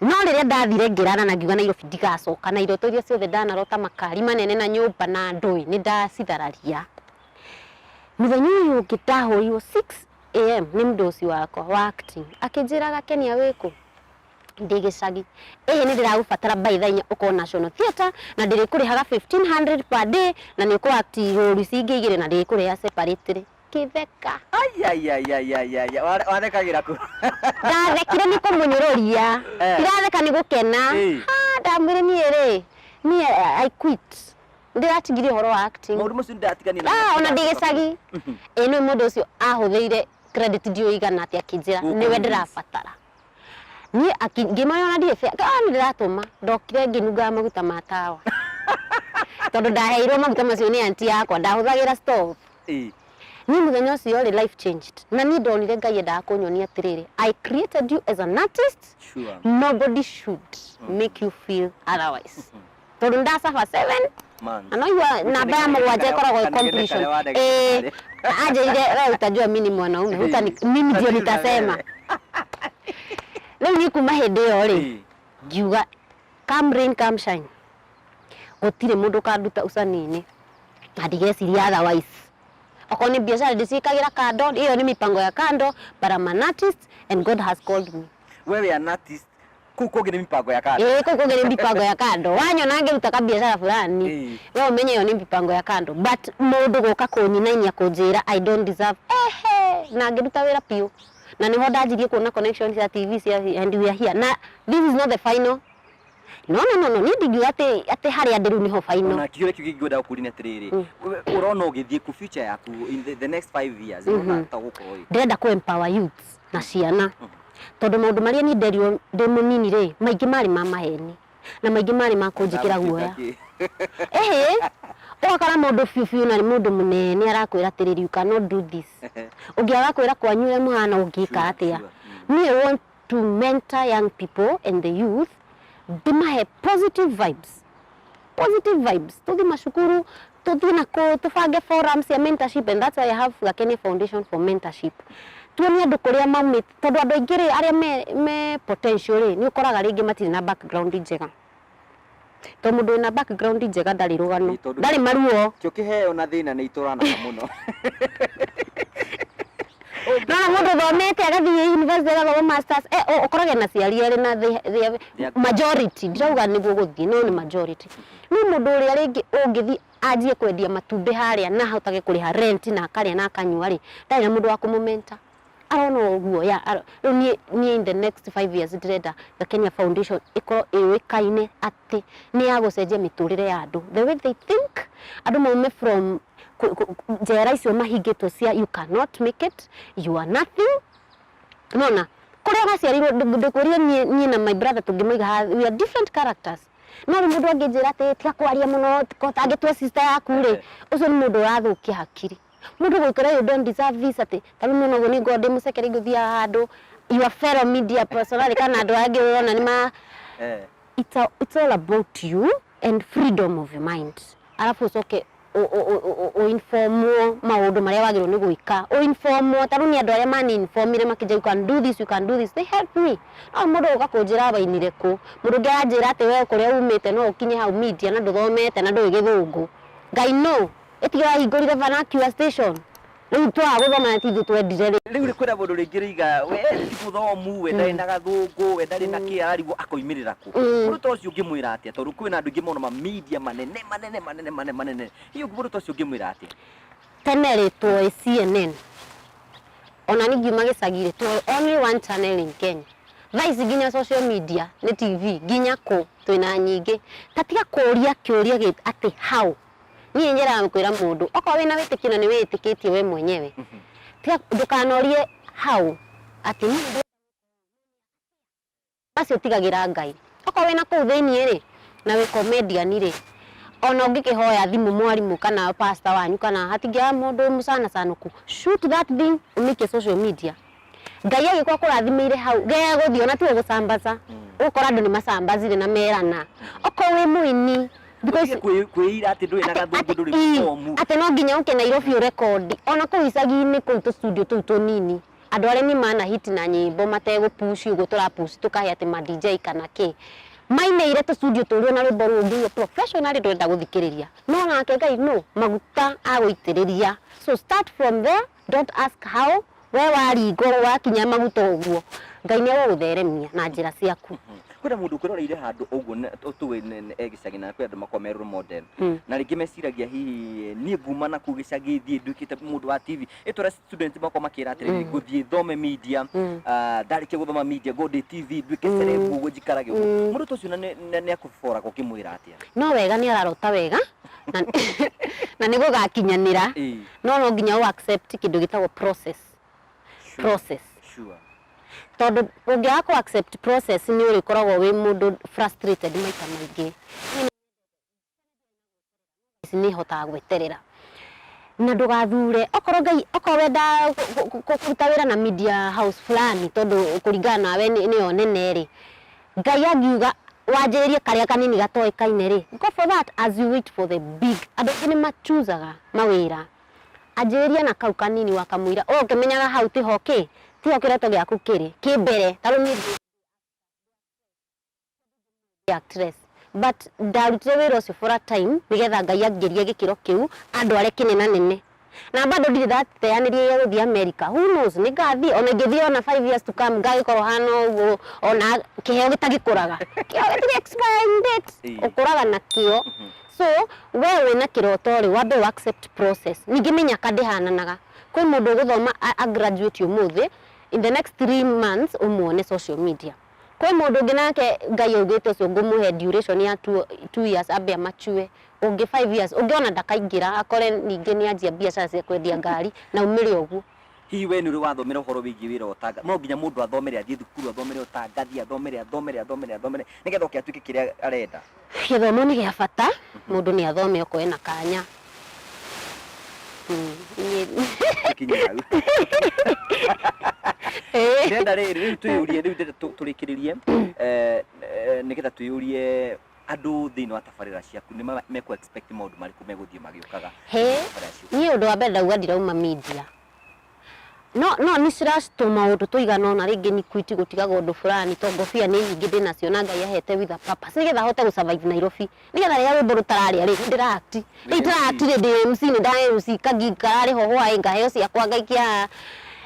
no rĩrĩa ndathire ngĩrana na ngiuga Nairobi ndigacoka na iroto iria ciothe ndanarota makari manene na nyũmba na ndũĩ nĩ ndacithararia. Mũthenya ũyũ ũngĩ ndahũrirwo 6 AM nĩ mũndũ wakwa wa acting akĩnjĩra Gakenia wĩkũ ndĩ gĩcagi nĩ ndĩragũbatara by thaa 4 ũkorwo National Theatre na ndĩrĩkũrĩhaga 1500 per day na nĩ ũkũ act role cingĩ igĩrĩ na ndĩrĩkũrĩha separately kĩtheka wathekagĩra kũ ndathekire nĩ kũmũnyũrũria ndiratheka nĩ gũkena ndamwĩre niĩ rĩ I quit ndiratigire horo wa acting mũndũ mũcio ndatigani ona ndĩ gĩcagi nĩ mũndũ ũcio ahũthĩire credit ndio igana atĩ akĩnjĩra nĩwe ndĩrabatara niĩ ngĩmwona ndirĩ fare nĩ ndĩratũma ndokire ngĩnunga maguta ma tawa tondũ ndaheirwo maguta macio nĩ aunti yakwa ndahũthagĩra stove. Niĩ mũthenya ũcio rĩ life changed na niĩ ndonire Ngai endaga kũnyonia atĩrĩrĩ I created you as an artist. Nobody should make you feel otherwise. tondu ndacafa 7 months anoigua namba ya mũgwanja ĩkoragwo completion anjĩire wewe utajua mimi ni mwanaume mimi ndio nitasema rĩu ni kuma hĩndĩ ĩyo rĩ ngiuga come rain come shine gũtirĩ mũndũ kanduta ucani-inĩ na ndigeciria otherwise okorwo nĩ biacara ndĩciĩkagĩra kando ĩyo nĩ mipango ya kando but I'm an artist and God has called me. Wewe an artist kuu kũngĩ nĩ mipango ya kando kuu kũngĩ nĩ mipango ya kando wanyona ngĩruta kabiacara fulani wewe umenye ĩyo nĩ mipango ya kando but mũndũ gũka kũnyinainia kũnjĩra I don't deserve na ngĩruta wĩra piũ na nĩho ndanjirie kuona connections cia TV cia and we are here na this is not the final. No ni ndingiuga ati haria ndiru niho final. Na kiure kigigwenda gũkũrina atĩrĩrĩ ũrona ũgĩthiĩ ku future yaku in the next 5 years ũrona ta gũkorwo ndĩrenda kũ empower youth na ciana tondu maundu maria ni nderio ndi munini ri maingi mari ma maheni na maingi mari ma kunjikira guoya wakara mundu fiu na ni mundu munene arakwira atiriri you cannot do this ungiaga kwira kwanyure muhana ungika atia. Me want to mentor young people and the youth dimahe positive vibes tuthi mashukuru tuthi nako tufange forums ya mentorship and that's why I have Gakenia Foundation for mentorship tuonie andu kuria maumite tondu andu aingĩ rĩ aria me potential rĩ ni ukoraga rĩngĩ matirĩ na background njega to mundu wĩna background njega ndarĩ rũgano ndarĩ maruo kĩo kĩheo na thĩna nĩ itoranaga mũno na mundu thomete agathie university agathoma masters ukoraga na ciari arĩ na majority ndirauga niguo guthie no ni majority ni mundu ũrĩa rĩngĩ ũngĩthie anjie kwendia matumbĩ harĩa na ahotage kũrĩha rent na akarĩa na akanyua rĩ ndarĩ na mundu wa kũmũmenta arona uguo ya ni in the next 5 years ndirenda Gakenia Foundation ikorwo ĩũĩkaine atĩ ni ya gũcenjia mĩtũrĩre ya andũ the way they think andũ maume from njera icio mahingĩtwo cia you cannot make it you are nothing nona kuria gaciarirwo ndikuria nie na my brother tungĩmaiga we are different characters no ni mundu angĩnjĩra atĩ tiga kwaria mũno angĩtua sister yaku rĩ ũcio nĩ mundu ũrathũkia hakiri mundu gwĩkora you don't deserve this atĩ tarĩ mũno gũ nĩ ngode mũcekere ngũthia handũ your fellow media personally kana andũ angĩ ũrona nĩ ma it's all about you and freedom of your mind alafu ucoke o inform maundu maria wagirwo ni gwika o inform tarũ ni andu aria mani informire makija you can do this they help me no mundu ugakunjira bainire ku mundu ngianjira ati we kuria umite no ukinye hau media na nduthomete na ndũĩ gĩthũngũ ngai no etiga hingũrire vernacular station rĩu twagũthoma na tithu twendire rĩu kwĩna mũndũ rĩngĩ rĩiga we tikuthomu we ndarĩ na gathũngũ we ndarĩ na kĩarigũ akoimĩrĩra ku mũndũ ta ũcio ũngĩmwĩra atĩa tondũ kwĩna andũ aingĩ mũno ma media manene hiyo mũndũ ta ũcio ũngĩmwĩra atĩa tene rĩtwo CNN ona ningiuma gĩcagi rĩtwo only one channel in Kenya thaici nginya social media nĩ TV nginya kũ twĩna nyingĩ tatiga kũria kĩũria atĩ how niĩ njĩra kwĩra mũndũ okorwo wĩna wĩtĩkio na nĩ wĩtĩkĩtie we mwenyewe tiga ndũkanorie how atĩ mũndũ acio tigagĩra Ngai okorwo wĩna kũu thĩiniĩ rĩ na wĩ comedian rĩ ona ũngĩkĩhoya thimũ mwarimũ kana pastor wanyu kana hatingĩra mũndũ mũcana sanuku shoot that thing umike social media Ngai agĩkorwo kũrathimĩire hau gaya gũthiĩ ona tiwe gũcambaca ũkora andũ nĩ macambacire na merana okorwo wĩ mũini because kwĩira atĩ ndũrĩ na gathũngũ ndũrĩ bomu atĩ no nginya ũke Nairobi ũrekondi ona kũu icagi-inĩ kũu tũ studio tũu tũnini andũ arĩa nĩ mana hit na nyĩmbo mategũpush ũguo tũrapush tũkahe atĩ ma DJ kana kĩ mainĩire tũ studio tũrĩ na rwĩmbo rũu nginya professional ndũrenda gũthikĩrĩria no nake Ngai no maguta agũitĩrĩria so start from there don't ask how we waringwo wakinya maguta ũguo Ngai nĩ agũgũtheremia na njĩra ciaku kwĩna mũndũ ũkĩroreire handũ ũguo tũĩ gĩcagi na kwĩ andũ makome role model na rĩngĩ meciragia hihi niĩ nguma na kũu gĩcagi thiĩ nduĩkĩte mũndũ wa TV ĩtũra student makoma makĩra atĩrĩrĩ ngũthiĩ thome media ndarĩkia gũthoma media ngũthiĩ TV nduĩke celeb ũguo njikarage ũguo mũndũ ta ũcio nĩ akũboraga ũkĩmwĩra atĩa no wega nĩ ararota wega na nĩ gũgakinyanĩra no nginya ũ accept kĩndũ gĩtagwo process sure tondu ũngĩaga kũ accept process nĩ ũrĩkoragwo wĩ mũndũ frustrated maita maingĩ nĩ hotaga gweterera na ndũgathure okorwo Ngai okorwo wenda kũruta wĩra na media house fulani tondu kũringana nawe nĩyo nene rĩ Ngai angiuga wajerie karia kanini gatoikaine ri, go for that as you wait for the big. Andu ni machuzaga mawira ajeria na kau kanini wakamwira ukimenyaga hau tiho ki tiho kireto giaku kiri kimbere taru ni actress but ndarutire wira ucio for a time nigetha Ngai angerie gikiro kiu andu are kinena nene na bado ndiri that teanirie ya guthii America. Who knows ni ngathi ona ngithii ona 5 years to come ngai korwo hano uguo ona kiheo gitagikuraga kiheo gitiri expiring date ukuraga na kio. So wewe na kiroto ri wabe accept process ningimenya kandihananaga kwi mundu guthoma a graduate umuthi in the next 3 months umuone social media. Kwi mundu nginake ngai ugite ucio ngumuhe duration ya 2 years abe amachue ungi 5 years ungiona ndakaingira akore ningi ni anjia biacara cia kwendia ngari na umire uguo. Hihi we ni uri wathomera uhoro wigi wira utanga no nginya mundu athomere athie thukuru athomere utangathi athomere nigetha ukiatuike kiria arenda. Githomo ni gia bata mundu ni athome oko ena kanya. Nenda riri tuyurie riu turikiririe nigetha tuyurie andu thiini wa tabarira ciaku ni meku expect maundu mariku meguthie magiukaga ni undu wa mbere ndauga ndirauma media no ni ciracituma undu tuigana ona ringi ni kwiti gutigaga undu fulani to ngobia ni nyingi ndinacio na Ngai ahete with a purpose nigetha hote gu survive Nairobi nigetha ria rwimbo rutarari ri ndira act ri ndi MC ni nda MC kagikara ho hwa ngaheo ciakwa ngaikia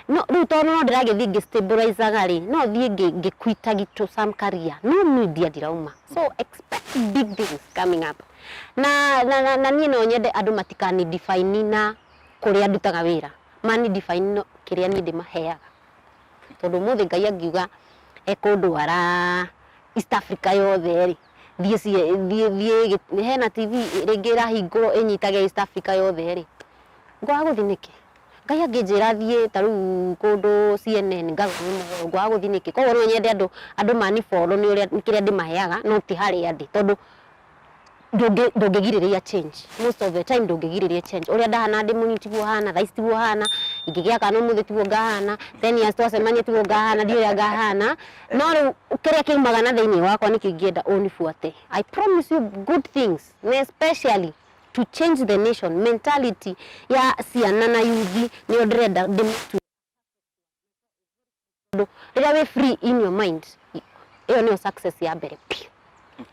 no riu tono no ndiragithii ngistabilizaga ri no thie ngikwita gitu some career no media ndirauma. So expect big things coming up na nie no nyende andu matikani define na kuria ndutaga wira mani define no kiria ni ndimaheaga tondu muthi Ngai angiuga ekundwara East Africa yothe ri thie hena TV ringi rahingwo inyitage East Africa yothe ri ngwa guthi niki Ngai angijira thie taru kundu CNN ngwa guthi niki koguo no nyende andu mani follow ni uria kiria ndimaheaga no ti hari andi tondu ndungigiriria change most of the time ndungigiriria change uria ndahana ndi munyitiguo hana thaisi tiguo hana ingigia kana muthi tiguo ngahana 10 years twacemania tiguo ngahana ndio ya ngahana no riu kiria kiumaga na thiini wakwa nikingienda unifuate. I promise you good things especially to change the nation mentality ya ciana na youth ni ndrenda rira we free in your mind iyo ni success ya mbere.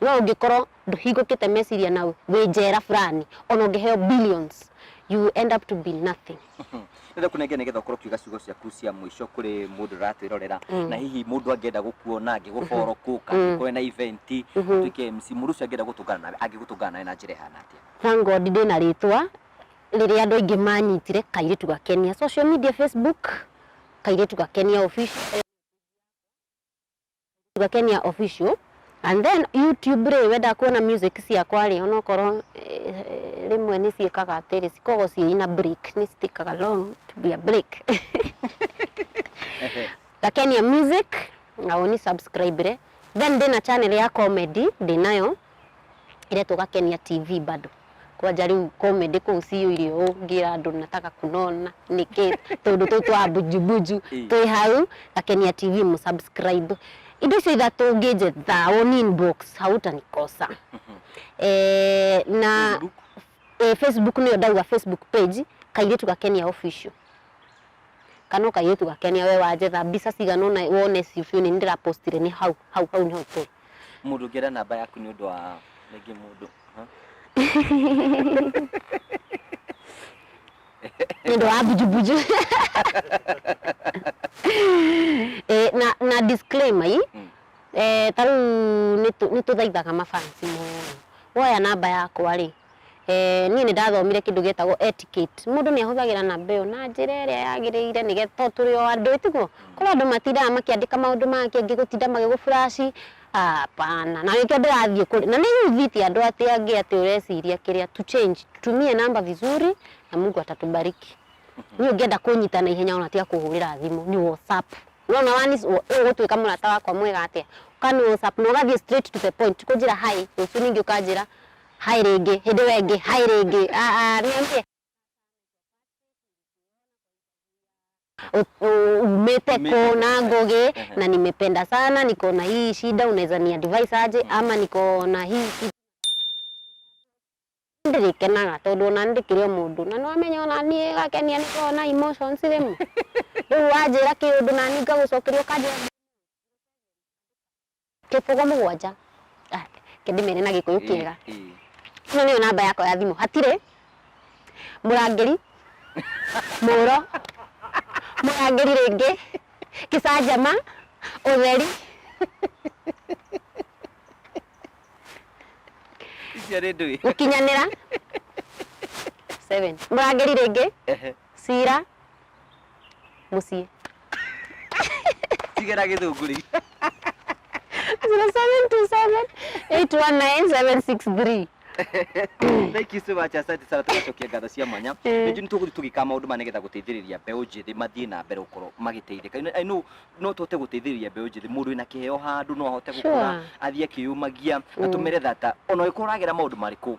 No ungikorwo nduhingukite meciria nawe we njera fulani ona ungiheo billions you end up to be nothing. Ndio kunenge nigetha ukorwo kiuga ciugo ciaku cia mwisho kuri mundu ratwirorera na hihi mundu angienda gukuona angiguforokuka kuri na event tuike MC mundu cio angienda gutungana nawe angigutungana nawe na njira hana atia. Thank God ndina ritwa riria andu aingi manyitire Kairitu Gakenia social media Facebook Kairitu Gakenia official Gakenia official and then YouTube re wenda kuona music ciakwa ri onokorwo rimwe ni ciikaga atiri cikogo ciina break ni citikaga long to be a break. Gakenia music na oni subscribe re then ndina channel ya comedy ndinayo ile to Gakenia TV bado kwa jariu comedy ko usiyo ilio ngira andu nataka kunona niki tondu twa bujubuju twi hau Gakenia TV mu subscribe indo cio ithatu nginjetha on inbox hautanikosa. Na Facebook ni ndauga Facebook page Kairitu Gakenia official kana Kairitu Gakenia we wanjetha mbica cigana na wone ciu ni ndira postire ni hau ni hoto mundu ngira namba yaku ni undu wa nigi mundu ndo abujubuju. Na disclaimer hii taru nituthaithaga mafansi muno woya namba yakwa ri ni ndathomire kindu getagwo etiquette mundu ni ahuthagira namba iyo na njira iria yagiriire nigetha turi o andu itiguo kuri andu matindaga makiandika maundu make ngigutinda magiguflash hapana na nikio ndirathie kuri na ni viti andu ati angi ati ureciria kiria to change tutumie namba vizuri na Mungu atatubariki. Ni ungienda kunyita na ihenya ona tia kuhurira thimu ni WhatsApp unaona wani gutwika murata wakwa mwega atia ukani WhatsApp no gathie straight to the point kujira hi ucio ningi ukajira hi ringi hindi wengi hi ringi niambie umete kona Ngugi na nimependa sana, niko na hii shida, unaweza ni advise aje, ama niko na hii ndirikenaga tondu na ndikirio mundu na no amenya ona nie gakenia niko na emotions rimu riu wajira kiundu na ni ngagucokerio kaje kibogo mugwanja kidimene na gikuyu kiega no niyo namba yako ya thimu hatire murangiri muro murangiri ringi kisajama utheri ukinyanira 7 murangiri ringi sira mucie tigera githunguri 0727819763 Thank you so much. Asante sana tugacokia ngatho cia mwanya. Nĩnjũ nĩtũgũthiĩ tũgĩka maũndũ ma nĩgetha gũteithĩrĩria mbeũ njĩthĩ mathiĩ na mbere gũkorwo magĩteithĩka. I know no tũhote gũteithĩrĩria mbeũ njĩthĩ mũndũ wĩna kĩheo handũ no ahote gũkũra athiĩ akĩyũmagia na tũmere that ona ũngĩkorwo ũragera maũndũ marĩkũ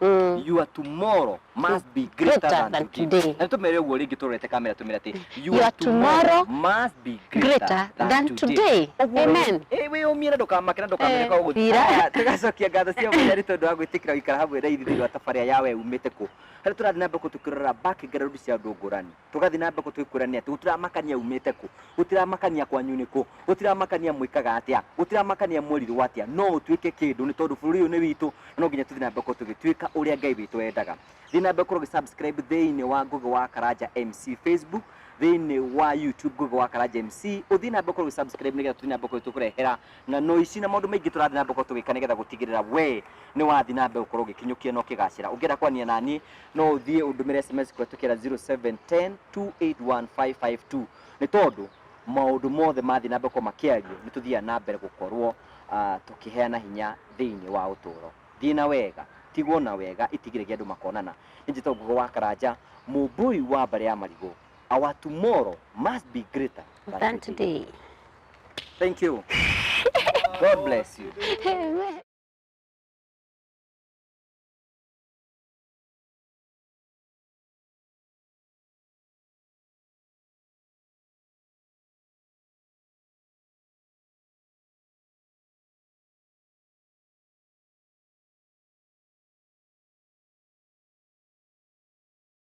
your tomorrow must be greater than today. Na tũmere ũguo rĩngĩ tũrorete kamera tũmere atĩ your tomorrow must be greater than today. Amen. Wĩ ũmie na ndũkamake na ndũkamere kwa ũgũthira. Tugacokia ngatho cia mwanya nĩ tondũ wa gwĩtĩkĩra gũikara hamwe na ithuĩ wa thabarĩ yawe umĩte kũ. Harĩ tũrathiĩ na mbere tũkĩrora background cia andũ ngũrani. Tũgathiĩ na mbere tũgĩkũrania atĩ gũtiramakania umĩte kũ, gũtiramakania kwanyu nĩ kũ, gũtiramakania mwĩkaga atĩa, gũtiramakania mwerirwo atĩa, no ũtuĩke kĩndũ nĩ tondũ bũrũri ũyũ nĩ witũ, no nginya tũthiĩ na mbere tũgĩtuĩka ũrĩa Ngai witũ endaga. Thiĩ na mbere subscribe thĩinĩ wa Ngugi wa Karanja MC Facebook, thĩinĩ wa YouTube Ngugi wa Karanja MC, ũthiĩ na mbere subscribe nĩgetha tũthiĩ na mbere tũkũrehera na no ici na maũndũ maingĩ tũrathiĩ na mbere tũgĩka nĩgetha gũtigĩrĩra we nĩ wathiĩ na mbere gũkorwo ũgĩkinyũkia na ũkĩgacĩra. Ũngĩenda kwania nani no ũthiĩ ũndũmĩre SMS kũhetũkĩra 0710281552 nĩ tondũ maũndũ mothe mathiĩ na mbere gũkorwo makĩario nĩ tũthiaga na mbere gũkorwo tũkĩheana hinya thĩinĩ wa ũtũũro. Thiĩ na wega, tigwo na wega, itigĩrĩria andũ makonana. Nĩ njĩtagwo Ngugi wa Karanja, mũmbũi wa mbarĩ ya marigũ. Our tomorrow must be greater than today. Thank you. God bless you. Amen.